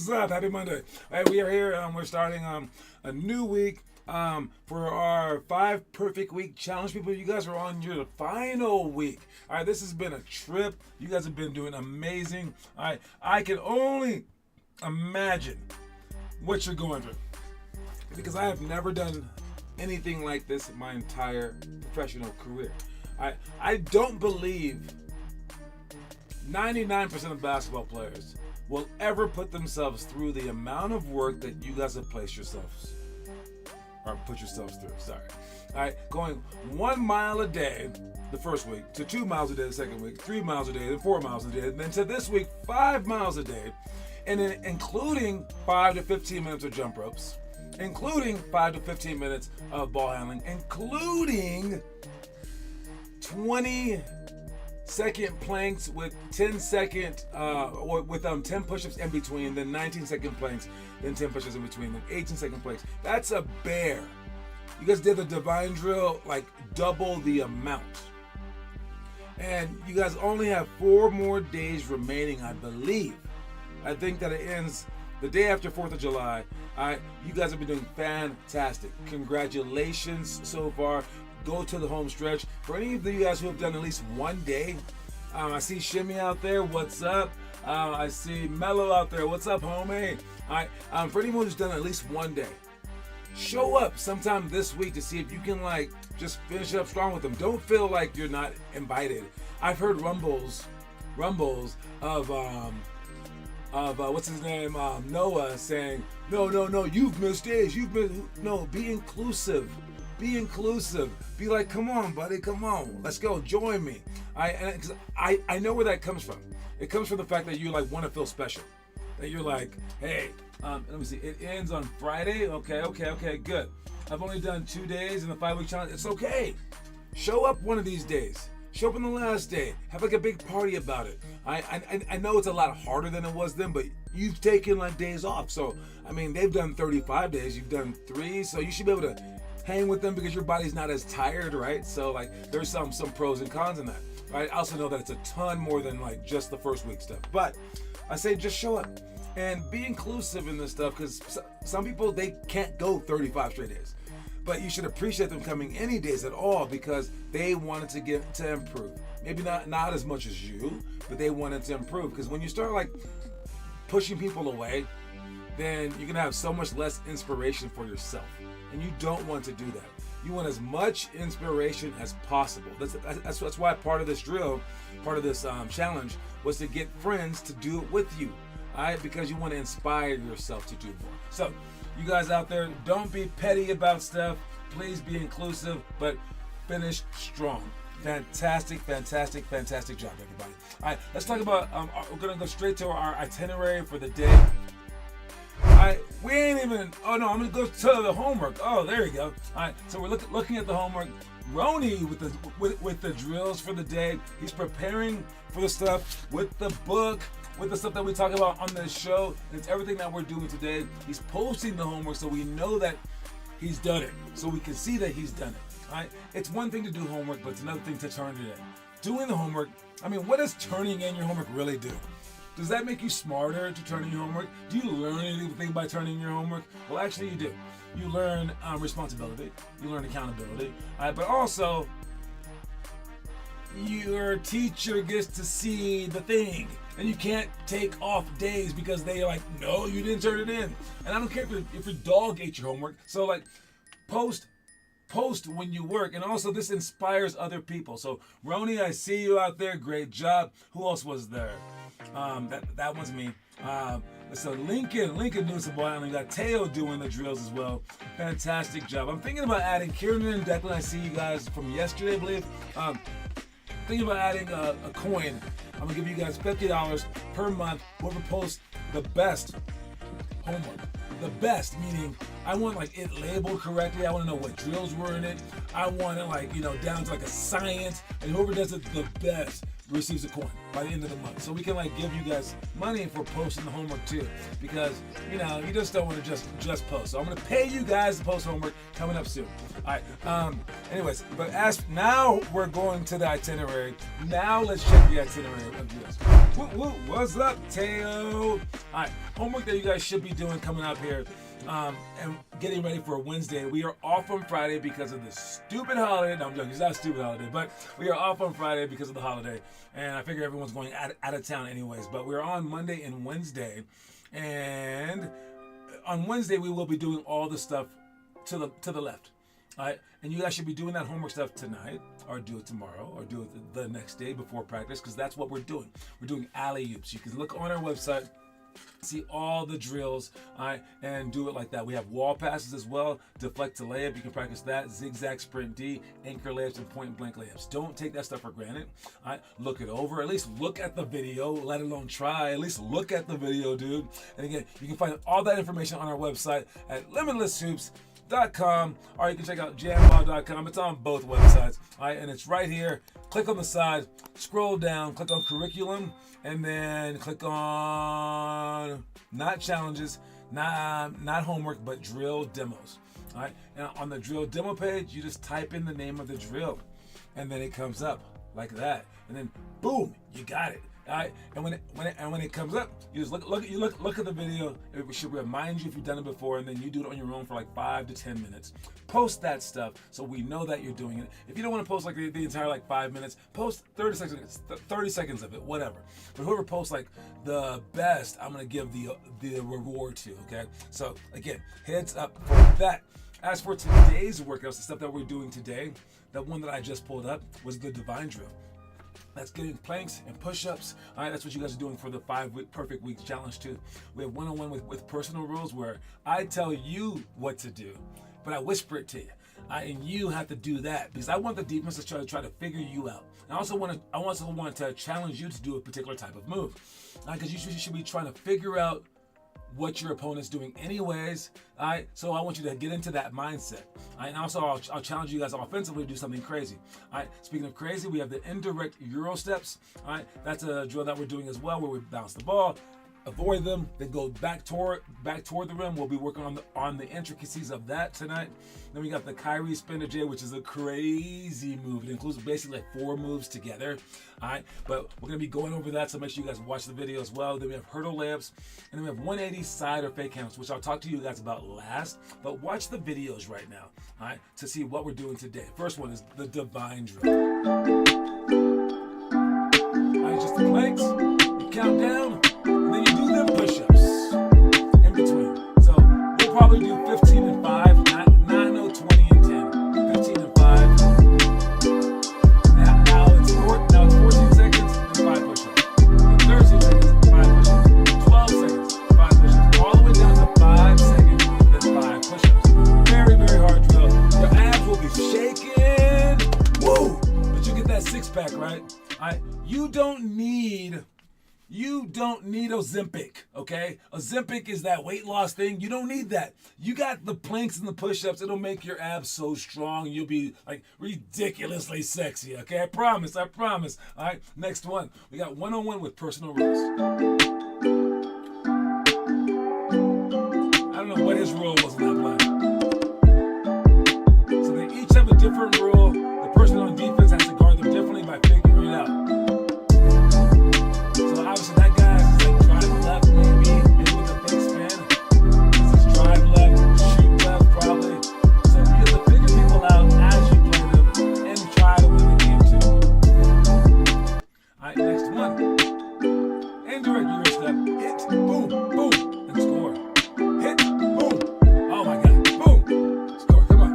What's up? Happy Monday. All right, we are here. We're starting a new week for our 5 Perfect Week Challenge. People, you guys are on your final week. All right, this has been a trip. You guys have been doing amazing. All right, I can only imagine what you're going through because I have never done anything like this in my entire professional career. I don't believe 99% of basketball players will ever put themselves through the amount of work that you guys have put yourselves through. Sorry. All right, going 1 mile a day the first week, to 2 miles a day the second week, 3 miles a day, then 4 miles a day, and then to this week 5 miles a day, and then including 5 to 15 minutes of jump ropes, including 5 to 15 minutes of ball handling, including 20-second planks with 10-second, with 10 push-ups in between, then 19-second planks, then 10 push-ups in between, then 18-second planks. That's a bear. You guys did the divine drill, like double the amount. And you guys only have 4 more days remaining, I believe. I think that it ends the day after 4th of July. You guys have been doing fantastic. Congratulations so far. Go to the home stretch. For any of you guys who have done at least one day, I see Shimmy out there. What's up? I see Mello out there. What's up, homie? All right. For anyone who's done at least one day, show up sometime this week to see if you can just finish up strong with them. Don't feel like you're not invited. I've heard rumbles of what's his name, Noah, saying, no, you've missed days. No, be inclusive. Be inclusive. Be like, come on, buddy, come on. Let's go. Join me. I know where that comes from. It comes from the fact that you want to feel special. That you're like, hey, let me see. It ends on Friday. Okay, good. I've only done 2 days in the 5-week challenge. It's okay. Show up one of these days. Show up on the last day. Have a big party about it. I know it's a lot harder than it was then, but you've taken days off. So, they've done 35 days. You've done 3. So you should be able to hang with them because your body's not as tired, right? So there's some pros and cons in that, right? I also know that it's a ton more than just the first week stuff. But I say just show up and be inclusive in this stuff because some people, they can't go 35 straight days. But you should appreciate them coming any days at all because they wanted to improve. Maybe not as much as you, but they wanted to improve. Because when you start pushing people away, then you're gonna have so much less inspiration for yourself. And you don't want to do that. You want as much inspiration as possible. That's why part of this drill, part of this challenge was to get friends to do it with you. All right, because you want to inspire yourself to do more. So, you guys out there, don't be petty about stuff. Please be inclusive, but finish strong. Fantastic job, everybody. All right, let's talk about, we're going to go straight to our itinerary for the day. We ain't even, I'm going to go to the homework. Oh, there you go. All right, so we're looking at the homework. Roni with the drills for the day. He's preparing for the stuff with the book, with the stuff that we talk about on this show. It's everything that we're doing today. He's posting the homework so we know that he's done it, so we can see that he's done it. All right? It's one thing to do homework, but it's another thing to turn it in. Doing the homework, what does turning in your homework really do? Does that make you smarter to turn in your homework? Do you learn anything by turning in your homework? Well, actually you do. You learn responsibility. You learn accountability. But also, your teacher gets to see the thing. And you can't take off days because they are like, no, you didn't turn it in. And I don't care if your dog ate your homework. So post when you work. And also this inspires other people. So Roni, I see you out there. Great job. Who else was there? That one's me. So Lincoln doing some ball handling. Got Teo doing the drills as well. Fantastic job. I'm thinking about adding Kieran and Declan. I see you guys from yesterday, I believe. Thinking about adding a coin. I'm gonna give you guys $50 per month. Whoever posts the best homework. The best, meaning I want it labeled correctly. I want to know what drills were in it. I want it down to a science. And whoever does it the best receives a coin by the end of the month. So we can like give you guys money for posting the homework too, because you just don't want to just post. So I'm gonna pay you guys to post homework coming up soon. All right. Anyways, but as now we're going to the itinerary. Now let's check the itinerary of this. What's up, Teo? All right. Homework that you guys should be doing coming up here. And getting ready for Wednesday. We are off on Friday because of the stupid holiday. No, I'm joking. It's not a stupid holiday, but we are off on Friday because of the holiday. And I figure everyone's going out of town anyways. But we're on Monday and Wednesday. And on Wednesday, we will be doing all the stuff to the left. All right? And you guys should be doing that homework stuff tonight, or do it tomorrow, or do it the next day before practice, because that's what we're doing. We're doing alley-oops. You can look on our website, see all the drills, all right, and do it like that. We have wall passes as well, deflect to layup. You can practice that, zigzag sprint D, anchor layups, and point blank layups. Don't take that stuff for granted. All right, look it over. At least look at the video, let alone try. At least look at the video, dude. And again, you can find all that information on our website at limitlesshoops.com, or you can check out jamball.com. It's on both websites. All right, and it's right here. Click on the side, scroll down, click on curriculum, and then click on not challenges, not homework, but drill demos. All right, and on the drill demo page, you just type in the name of the drill, and then it comes up like that, and then boom, you got it. All right, and when it comes up, you just look at the video. It should remind you if you've done it before, and then you do it on your own for like 5 to 10 minutes. Post that stuff so we know that you're doing it. If you don't want to post like the entire like 5 minutes, post 30 seconds of it, whatever. But whoever posts like the best, I'm gonna give the reward to. Okay, so again, heads up for that. As for today's workouts, the stuff that we're doing today, the one that I just pulled up was the divine drill. That's getting planks and push-ups. All right, that's what you guys are doing for the 5 perfect weeks challenge too. We have one-on-one with personal rules where I tell you what to do, but I whisper it to you. And you have to do that because I want the defense to try to figure you out. And I also want to challenge you to do a particular type of move, because you should be trying to figure out what your opponent's doing anyways. All right, so I want you to get into that mindset. All right, and also I'll challenge you guys offensively to do something crazy. All right, speaking of crazy, we have the indirect Euro steps. All right, that's a drill that we're doing as well, where we bounce the ball, avoid them, then go back toward the rim. We'll be working on the intricacies of that tonight. Then we got the Kyrie spin to J, which is a crazy move. It includes basically like 4 moves together. All right, but we're gonna be going over that, so make sure you guys watch the video as well. Then we have hurdle layups, and then we have 180 side or fake handles, which I'll talk to you guys about last. But watch the videos right now, all right, to see what we're doing today. First one is the divine drill. All right, just the planks. You count down. And then you do them push-ups in between. So we'll probably do 15 and 5, not 20 and 10. 15 and 5. Now it's 14 seconds and 5 push-ups. Then 13 seconds, 5 push-ups. 12 seconds, 5 push-ups. All the way down to 5 seconds, then 5 push-ups. Very, very hard drill. Your abs will be shaking. Woo! But you get that 6-pack, right? All right. You don't need Ozempic, okay? Ozempic is that weight loss thing. You don't need that. You got the planks and the push-ups. It'll make your abs so strong. You'll be like ridiculously sexy, okay? I promise. All right, next one. We got one-on-one with personal rules. I don't know what his rule was in that play. So they each have a different rule. The person on defense has to guard them differently by figuring it out. So obviously that guy is like drive left, maybe with a fake spin. This is drive left, shoot left, probably. So you have to figure people out as you play them and try to win the game too. All right, next one. Indirect Euro step. Hit, boom, boom, and score. Hit, boom. Oh my God, boom. Score, come on.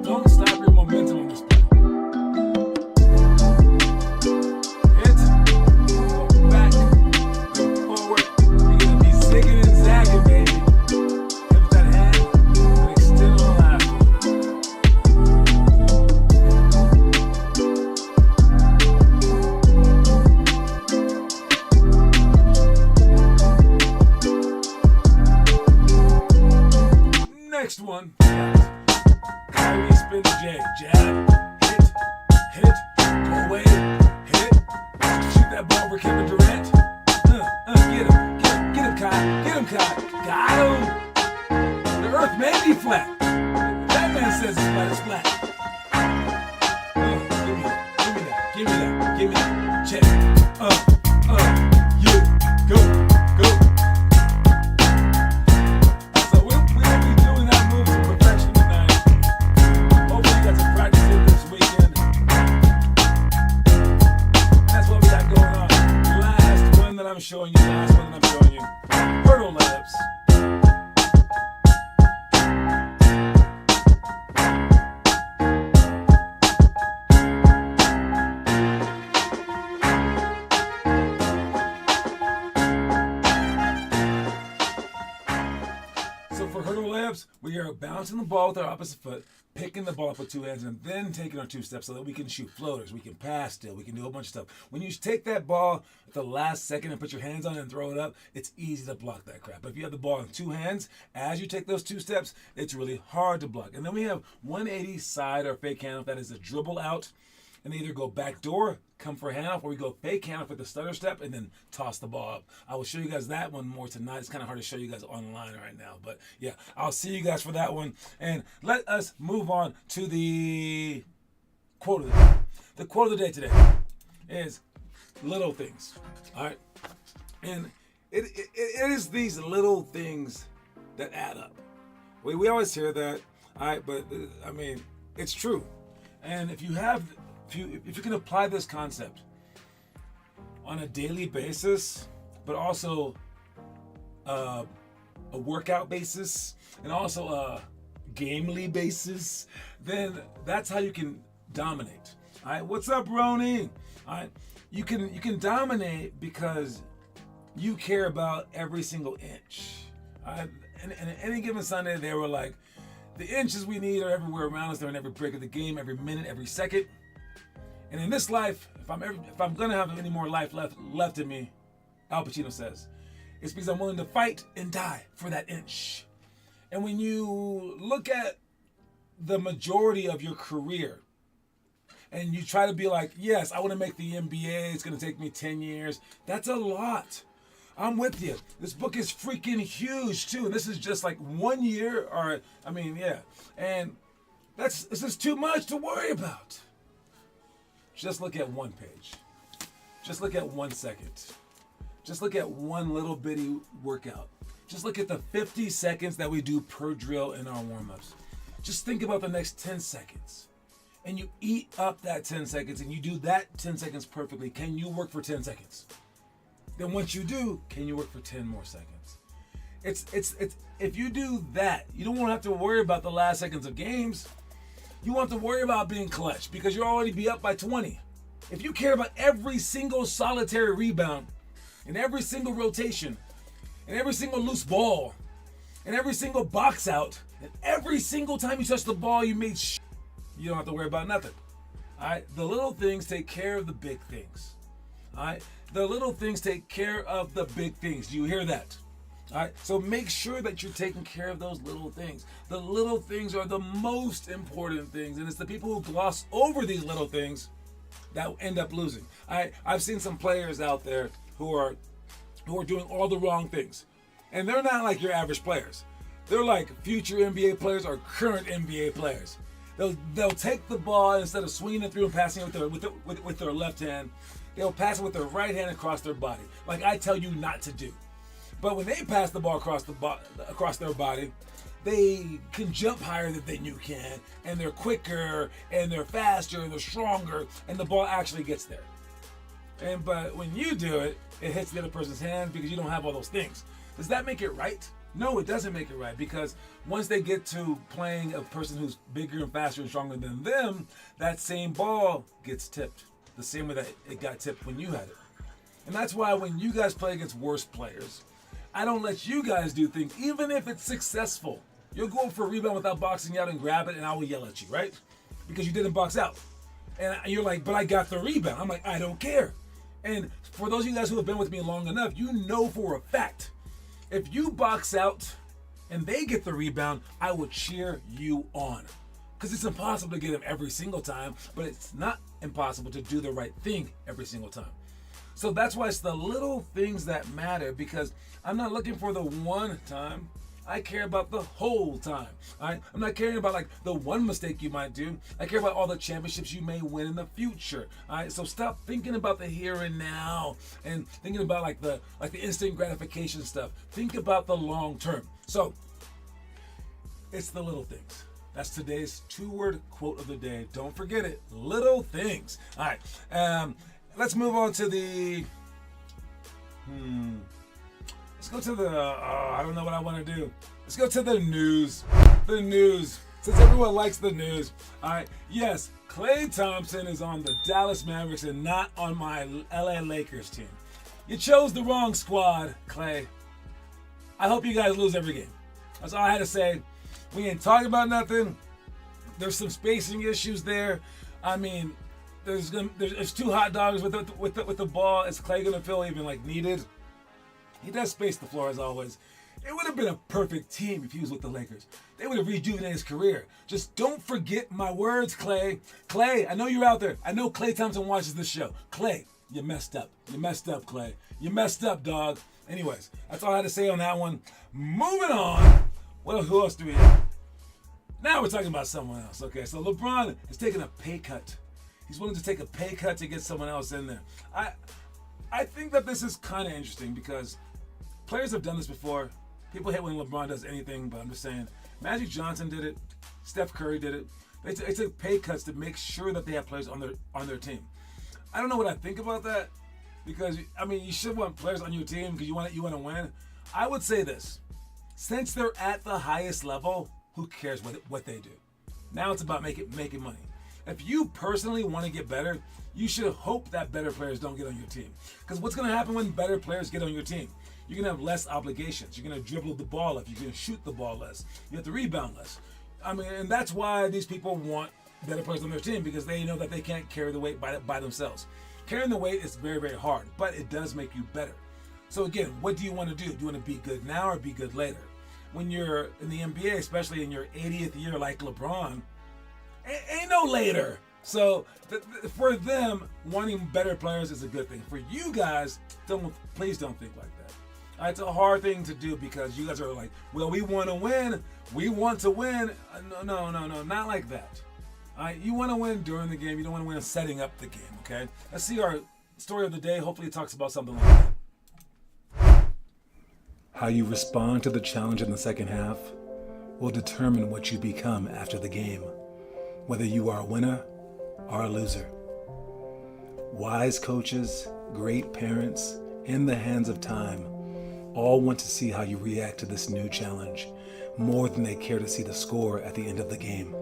Don't stop your momentum on this play. Next one, Kyrie spin to J, jab, hit, go away, hit, that ball over Kevin Durant. Get him, Kai. Get him, Kai. Got him. The earth may be flat. That man says it's flat. It's flat. Give me that. Check. You go. So we'll be doing that move to perfection tonight. Hopefully you got to practice it this weekend. That's what we got going on. Last one that I'm showing you. Hurdle laps. So for hurdle laps, we are bouncing the ball with our opposite foot, picking the ball up with two hands, and then taking our two steps so that we can shoot floaters, we can pass still, we can do a bunch of stuff. When you take that ball at the last second and put your hands on it and throw it up, it's easy to block that crap. But if you have the ball in two hands, as you take those two steps, it's really hard to block. And then we have 180 side or fake handoff. That is a dribble out, and they either go back door, come for a handoff, or we go fake handoff with the stutter step and then toss the ball up. I will show you guys that one more tonight. It's kind of hard to show you guys online right now, but yeah, I'll see you guys for that one. And let us move on to the quote of the day. The quote of the day today is little things. All right, and it is these little things that add up. We always hear that, all right, but I mean, it's true. And if you can apply this concept on a daily basis, but also a workout basis, and also a gamely basis, then that's how you can dominate. All right, what's up, Roni? All right, you can dominate because you care about every single inch. All right, and any given Sunday, they were like, the inches we need are everywhere around us. They're in every break of the game, every minute, every second. And in this life, if I'm gonna have any more life left in me, Al Pacino says, it's because I'm willing to fight and die for that inch. And when you look at the majority of your career, and you try to be like, yes, I want to make the NBA. It's gonna take me 10 years. That's a lot. I'm with you. This book is freaking huge too. And this is just like 1 year, or I mean, yeah. And this is too much to worry about. Just look at one page. Just look at 1 second. Just look at one little bitty workout. Just look at the 50 seconds that we do per drill in our warm-ups. Just think about the next 10 seconds. And you eat up that 10 seconds and you do that 10 seconds perfectly. Can you work for 10 seconds? Then once you do, can you work for 10 more seconds? It's if you do that, you don't want to have to worry about the last seconds of games. You want to worry about being clutch because you'll already be up by 20. If you care about every single solitary rebound and every single rotation and every single loose ball and every single box out and every single time you touch the ball you made you don't have to worry about nothing. All right? The little things take care of the big things. All right? The little things take care of the big things. Do you hear that? All right, so make sure that you're taking care of those little things. The little things are the most important things, and it's the people who gloss over these little things that end up losing. I've seen some players out there who are doing all the wrong things, and they're not like your average players. They're like future NBA players or current NBA players. They'll take the ball instead of swinging it through and passing it with their left hand. They'll pass it with their right hand across their body, like I tell you not to do. But when they pass the ball across their body, they can jump higher than you can, and they're quicker, and they're faster, and they're stronger, and the ball actually gets there. But when you do it, it hits the other person's hand because you don't have all those things. Does that make it right? No, it doesn't make it right, because once they get to playing a person who's bigger and faster and stronger than them, that same ball gets tipped the same way that it got tipped when you had it. And that's why when you guys play against worse players, I don't let you guys do things, even if it's successful. You'll go for a rebound without boxing out and grab it, and I will yell at you, right? Because you didn't box out. And you're like, but I got the rebound. I'm like, I don't care. And for those of you guys who have been with me long enough, you know for a fact, if you box out and they get the rebound, I will cheer you on. Because it's impossible to get them every single time, but it's not impossible to do the right thing every single time. So that's why it's the little things that matter, because I'm not looking for the one time. I care about the whole time. All right? I'm not caring about like the one mistake you might do. I care about all the championships you may win in the future. All right? So stop thinking about the here and now and thinking about like the instant gratification stuff. Think about the long term. So it's the little things. That's today's 2-word quote of the day. Don't forget it. Little things. All right. Let's move on to the. Let's go to the. I don't know what I want to do. Let's go to the news. The news. Since everyone likes the news. All right. Yes, Klay Thompson is on the Dallas Mavericks and not on my LA Lakers team. You chose the wrong squad, Klay. I hope you guys lose every game. That's all I had to say. We ain't talking about nothing. There's some spacing issues there. I mean, there's 2 hot dogs with the ball. Is Klay gonna feel even like needed? He does space the floor as always. It would have been a perfect team if he was with the Lakers. They would have rejuvenated his career. Just don't forget my words, Klay. Klay, I know you're out there. I know Klay Thompson watches this show. Klay, you messed up. You messed up, Klay. You messed up, dog. Anyways, that's all I had to say on that one. Moving on. Who else do we have? Now we're talking about someone else. Okay, so LeBron is taking a pay cut. He's willing to take a pay cut to get someone else in there. I think that this is kind of interesting because players have done this before. People hate when LeBron does anything, but I'm just saying. Magic Johnson did it. Steph Curry did it. They took pay cuts to make sure that they have players on their team. I don't know what I think about that because I mean you should want players on your team because you want to win. I would say this: since they're at the highest level, who cares what they do? Now it's about making money. If you personally want to get better, you should hope that better players don't get on your team. Because what's going to happen when better players get on your team? You're going to have less obligations. You're going to dribble the ball less. You're going to shoot the ball less. You have to rebound less. I mean, and that's why these people want better players on their team because they know that they can't carry the weight by themselves. Carrying the weight is very, very hard, but it does make you better. So again, what do you want to do? Do you want to be good now or be good later? When you're in the NBA, especially in your 80th year like LeBron, ain't no later. So for them, wanting better players is a good thing. For you guys, please don't think like that. It's a hard thing to do because you guys are like, well, we want to win. We want to win. No, not like that. You want to win during the game. You don't want to win setting up the game, okay? Let's see our story of the day. Hopefully it talks about something like that. How you respond to the challenge in the second half will determine what you become after the game, whether you are a winner or a loser. Wise coaches, great parents, in the hands of time, all want to see how you react to this new challenge more than they care to see the score at the end of the game.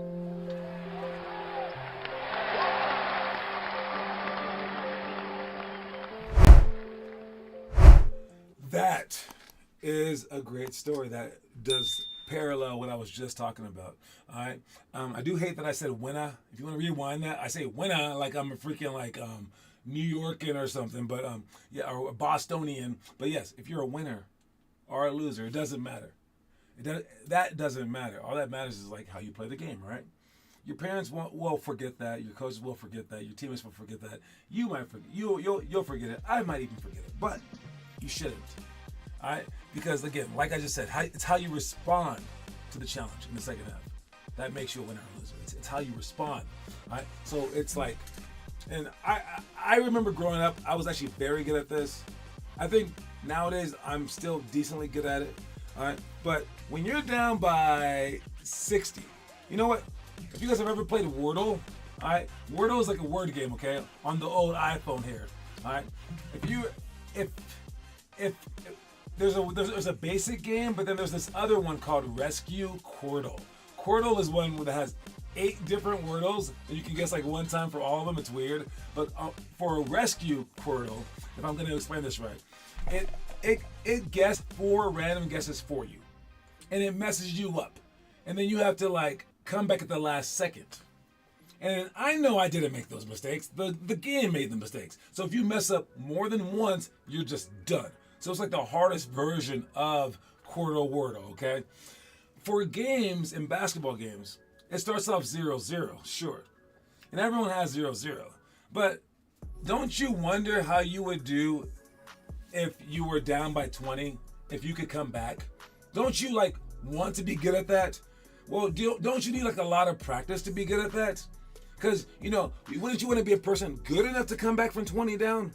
That is a great story that does parallel what I was just talking about. All right. I do hate that I said winner. If you want to rewind that, I say winner like I'm a freaking New Yorker or something, but yeah, or a Bostonian. But yes, if you're a winner or a loser, it doesn't matter. That doesn't matter. All that matters is like how you play the game, right? Your parents will forget that. Your coaches will forget that. Your teammates will forget that. You might forget. You'll forget it. I might even forget it, but you shouldn't. All right? Because again, like I just said, it's how you respond to the challenge in the second half that makes you a winner or loser. It's how you respond. All right? So it's like, and I remember growing up, I was actually very good at this. I think nowadays I'm still decently good at it. All right? But when you're down by 60, you know what? If you guys have ever played Wordle, all right? Wordle is like a word game, okay? On the old iPhone here, all right? If there's a basic game, but then there's this other one called Rescue Quordle. Quordle is one that has 8 different Wordles, and you can guess like one time for all of them. It's weird, but for a Rescue Quordle, if I'm going to explain this right, it guessed 4 random guesses for you, and it messes you up, and then you have to like come back at the last second. And I know I didn't make those mistakes. The game made the mistakes. So if you mess up more than once, you're just done. So it's like the hardest version of Quordle Wordle, okay? For games, in basketball games, it starts off 0-0, sure. And everyone has 0-0. But don't you wonder how you would do if you were down by 20, if you could come back? Don't you like want to be good at that? Well, don't you need like a lot of practice to be good at that? Because, wouldn't you want to be a person good enough to come back from 20 down?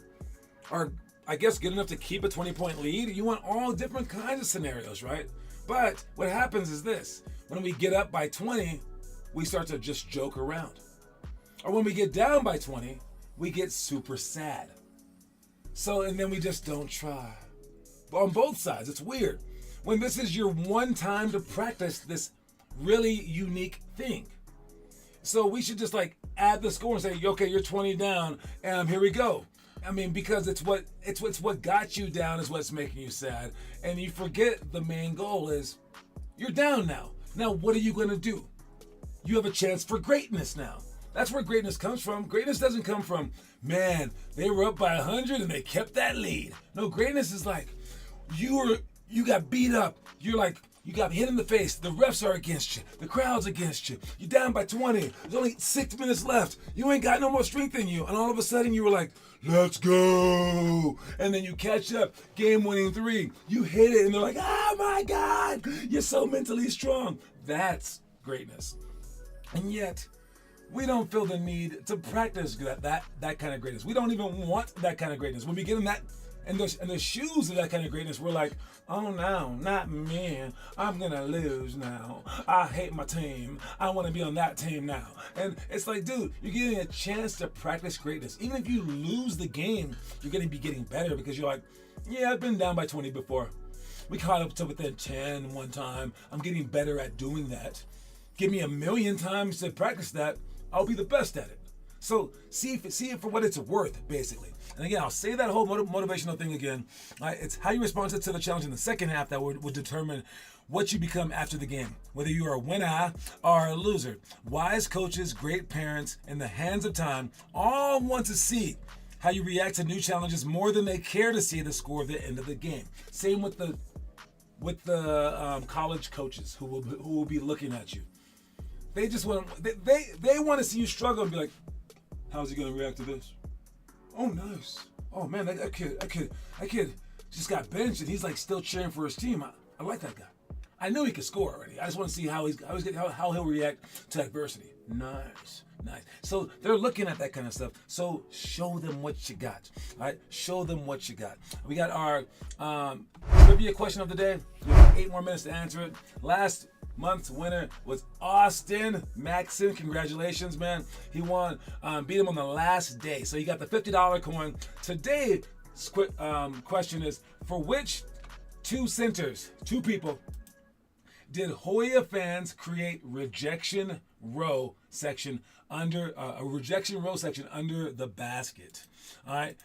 Or I guess good enough to keep a 20-point lead? You want all different kinds of scenarios, right? But what happens is this. When we get up by 20, we start to just joke around. Or when we get down by 20, we get super sad. So, and then we just don't try. But on both sides, it's weird. When this is your one time to practice this really unique thing. So we should just like add the score and say, okay, you're 20 down, and here we go. I mean, because it's what got you down is what's making you sad. And you forget the main goal is you're down now. Now, what are you going to do? You have a chance for greatness now. That's where greatness comes from. Greatness doesn't come from, man, they were up by 100 and they kept that lead. No, greatness is like, you got beat up. You're like, you got hit in the face. The refs are against you. The crowd's against you. You're down by 20. There's only 6 minutes left. You ain't got no more strength in you. And all of a sudden you were like, let's go. And then you catch up. Game-winning 3. You hit it and they're like, oh my God, you're so mentally strong. That's greatness. And yet, we don't feel the need to practice that kind of greatness. We don't even want that kind of greatness. When we get in the shoes of that kind of greatness, we're like, oh no, not me. I'm gonna lose now. I hate my team. I want to be on that team now. And it's like, dude, you're getting a chance to practice greatness. Even if you lose the game, you're gonna be getting better because you're like, yeah, I've been down by 20 before. We caught up to within 10 one time. I'm getting better at doing that. Give me 1,000,000 times to practice that, I'll be the best at it. So see it for what it's worth, basically. And again, I'll say that whole motivational thing again. It's how you respond to the challenge in the second half that would determine what you become after the game, whether you are a winner or a loser. Wise coaches, great parents, in the hands of time, all want to see how you react to new challenges more than they care to see the score at the end of the game. Same with the college coaches who will be looking at you. They just want they want to see you struggle and be like, how's he gonna react to this? Oh, nice. Oh man, that kid just got benched and he's like still cheering for his team. I like that guy. I knew he could score already. I just want to see how he'll react to adversity. Nice. So they're looking at that kind of stuff. So show them what you got. All right, show them what you got. We got our trivia question of the day. We have 8 more minutes to answer it. Last month's winner was Austin Maxson. Congratulations, man. He won, beat him on the last day. So he got the $50 coin. Today's question is, for which two people, did Hoya fans create rejection row section under a rejection row section under the basket? All right.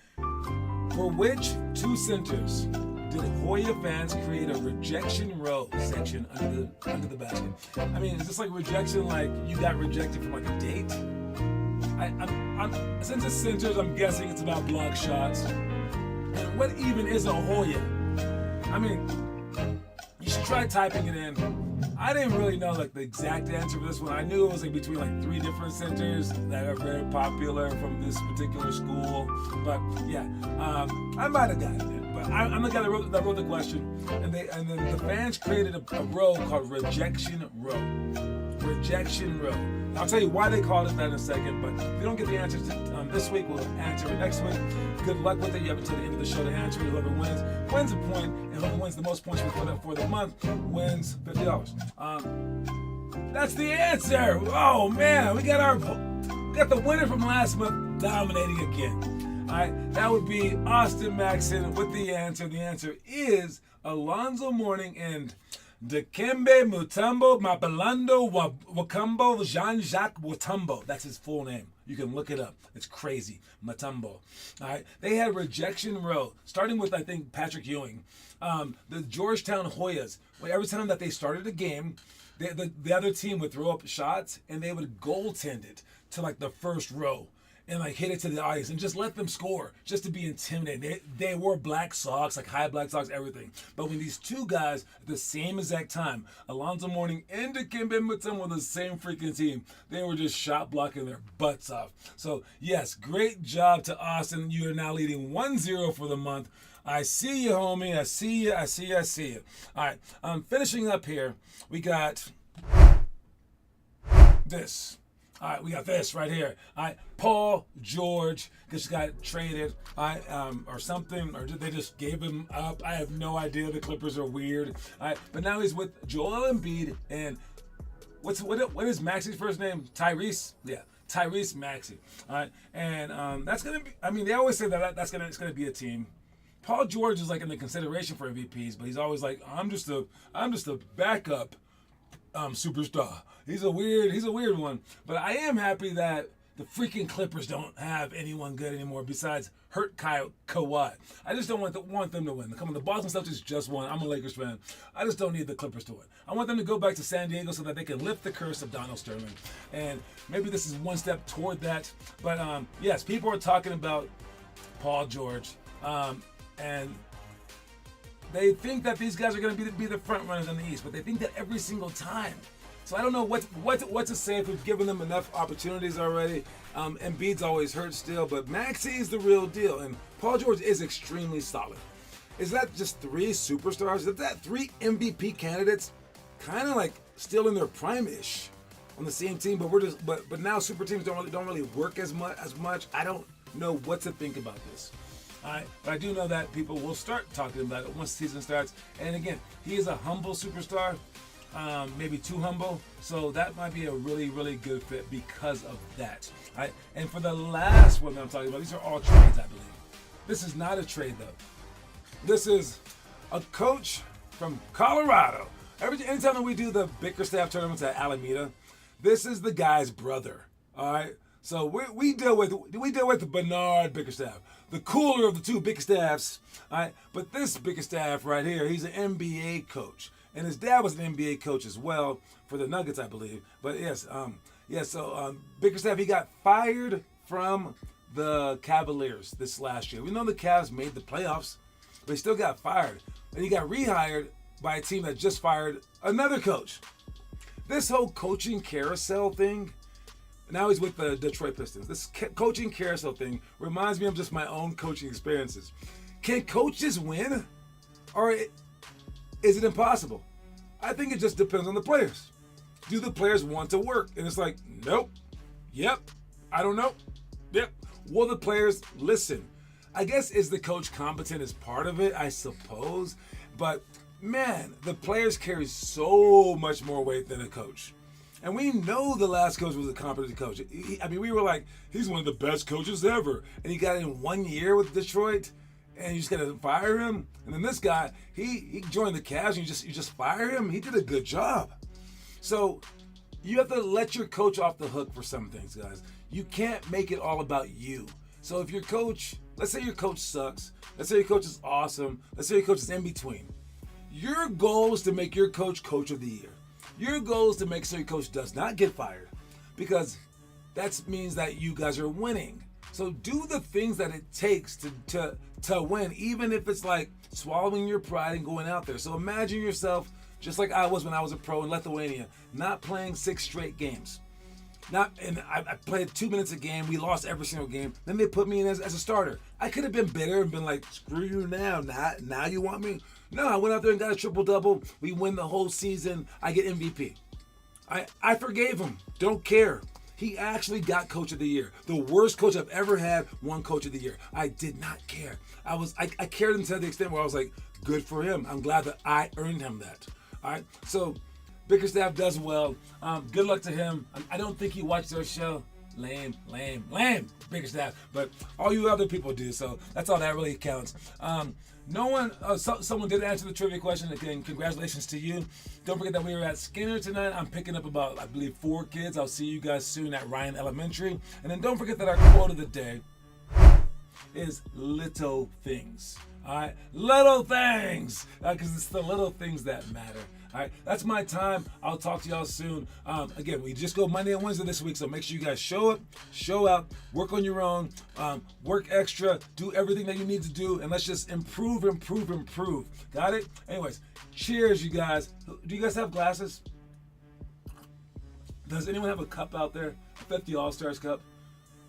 For which 2 centers did Hoya fans create a rejection row section under the basket? I mean, is this like rejection, like you got rejected from like a date? Since it's centers, I'm guessing it's about block shots. And what even is a Hoya? I mean, you should try typing it in. I didn't really know like the exact answer for this one. I knew it was like between like 3 different centers that are very popular from this particular school. But yeah, I might have gotten it. But I'm the guy that wrote the question, and then the fans created a row called rejection row. Rejection row. I'll tell you why they called it that in a second, but if you don't get the answers this week, we'll answer it next week. Good luck with it. You have until the end of the show to answer it. Whoever wins a point, and whoever wins the most points for the month wins $50. That's the answer. Oh man, we got the winner from last month dominating again. All right, that would be Austin Maxson with the answer. The answer is Alonzo Mourning and Dikembe Mutombo Mapalando Wakambo Jean-Jacques Mutombo. That's his full name. You can look it up. It's crazy. Mutombo. All right. They had rejection row, starting with, I think, Patrick Ewing. The Georgetown Hoyas, every time that they started a game, the other team would throw up shots and they would goaltend it to like the first row. and like hit it to the audience and just let them score just to be intimidated. They wore black socks, like high black socks, everything. But when these two guys at the same exact time, Alonzo Mourning and Dikembe Mutombo were the same freaking team, they were just shot blocking their butts off. So yes, great job to Austin. You are now leading 1-0 for the month. I see you, homie. I see you. I see you. I see you. All right. Finishing up here, we got this. All right, we got this right here. All right, Paul George just got traded, or something, or they just gave him up. I have no idea. The Clippers are weird. All right, but now he's with Joel Embiid and what is Maxey's first name? Tyrese. Yeah, Tyrese Maxey. All right, and that's gonna be. I mean, they always say that it's gonna be a team. Paul George is like in the consideration for MVPs, but he's always like, I'm just a backup superstar. He's a weird one. But I am happy that the freaking Clippers don't have anyone good anymore besides hurt Kawhi. I just don't want them to win. Come on, the Boston Celtics just won. I'm a Lakers fan. I just don't need the Clippers to win. I want them to go back to San Diego so that they can lift the curse of Donald Sterling. And maybe this is one step toward that. But yes, people are talking about Paul George. And they think that these guys are going to be the front runners in the East, but they think that every single time. So I don't know what to say if we've given them enough opportunities already. Embiid's always hurt still, but Maxey is the real deal, and Paul George is extremely solid. Is that just 3 superstars? Is that 3 MVP candidates, kind of like still in their prime-ish on the same team? But now super teams don't really work as much. I don't know what to think about this. All right, but I do know that people will start talking about it once the season starts. And again, he is a humble superstar, maybe too humble. So that might be a really, really good fit because of that. All right, and for the last one that I'm talking about, these are all trades, I believe. This is not a trade, though. This is a coach from Colorado. Anytime that we do the Bickerstaff tournaments at Alameda, this is the guy's brother. All right, so we deal with Bernard Bickerstaff, the cooler of the two Bickerstaffs. All right, but this Bickerstaff right here, he's an NBA coach, and his dad was an NBA coach as well for the Nuggets, I believe. But yes, So Bickerstaff, he got fired from the Cavaliers this last year. We know the Cavs made the playoffs, but he still got fired, and he got rehired by a team that just fired another coach. This whole coaching carousel thing. Now he's with the Detroit Pistons. This coaching carousel thing reminds me of just my own coaching experiences. Can coaches win? Or is it impossible? I think it just depends on the players. Do the players want to work? And it's like, nope. Yep. I don't know. Yep. Will the players listen? I guess is the coach competent as part of it, I suppose. But man, the players carry so much more weight than a coach. And we know the last coach was a competent coach. We were like, he's one of the best coaches ever. And he got in 1 year with Detroit, and you just got to fire him. And then this guy, he joined the Cavs, and you just fire him. He did a good job. So you have to let your coach off the hook for some things, guys. You can't make it all about you. So if your coach, let's say your coach sucks. Let's say your coach is awesome. Let's say your coach is in between. Your goal is to make your coach coach of the year. Your goal is to make sure your coach does not get fired, because that means that you guys are winning. So do the things that it takes to win, even if it's like swallowing your pride and going out there. So imagine yourself just like I was when I was a pro in Lithuania, not playing 6 straight games. I played 2 minutes a game. We lost every single game. Then they put me in as a starter. I could have been bitter and been like, screw you now. Now you want me? No, I went out there and got a triple-double. We win the whole season. I get MVP. I forgave him. Don't care. He actually got Coach of the Year. The worst coach I've ever had won Coach of the Year. I did not care. I cared him to the extent where I was like, good for him. I'm glad that I earned him that. All right, so Bickerstaff does well. Good luck to him. I don't think he watched our show. Lame, Bickerstaff. But all you other people do, so that's all that really counts. Someone did answer the trivia question. Again, congratulations to you. Don't forget that we were at Skinner tonight. I'm picking up about, I believe, 4 kids. I'll see you guys soon at Ryan Elementary. And then don't forget that our quote of the day is little things. All right, little things, because it's the little things that matter. All right, that's my time. I'll talk to y'all soon. Again, we just go Monday and Wednesday this week, so make sure you guys show up, show out, work on your own, work extra, do everything that you need to do, and let's just improve. Got it? Anyways, cheers, you guys. Do you guys have glasses? Does anyone have a cup out there? 50 All-Stars cup?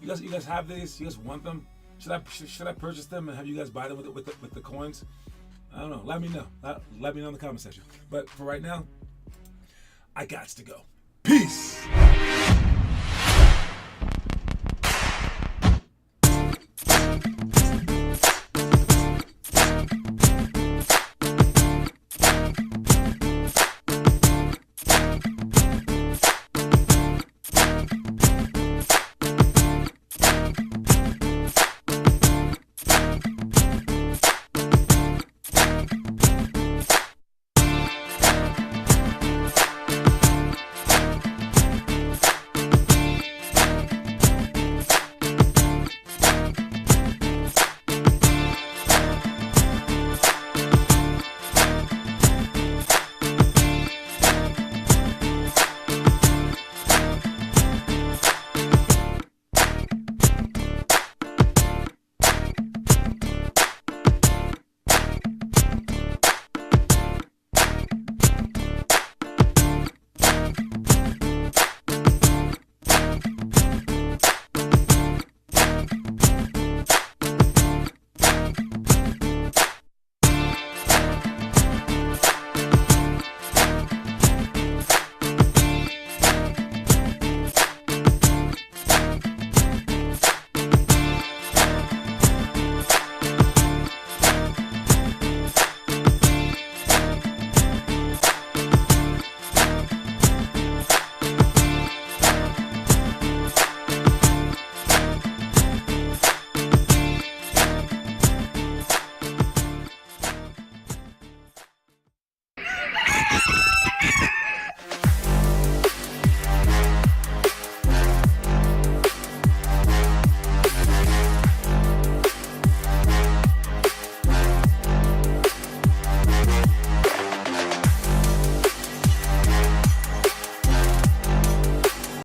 You guys have these? You guys want them? Should I purchase them and have you guys buy them with the coins? I don't know. Let me know. Let me know in the comment section. But for right now, I gots to go. Peace.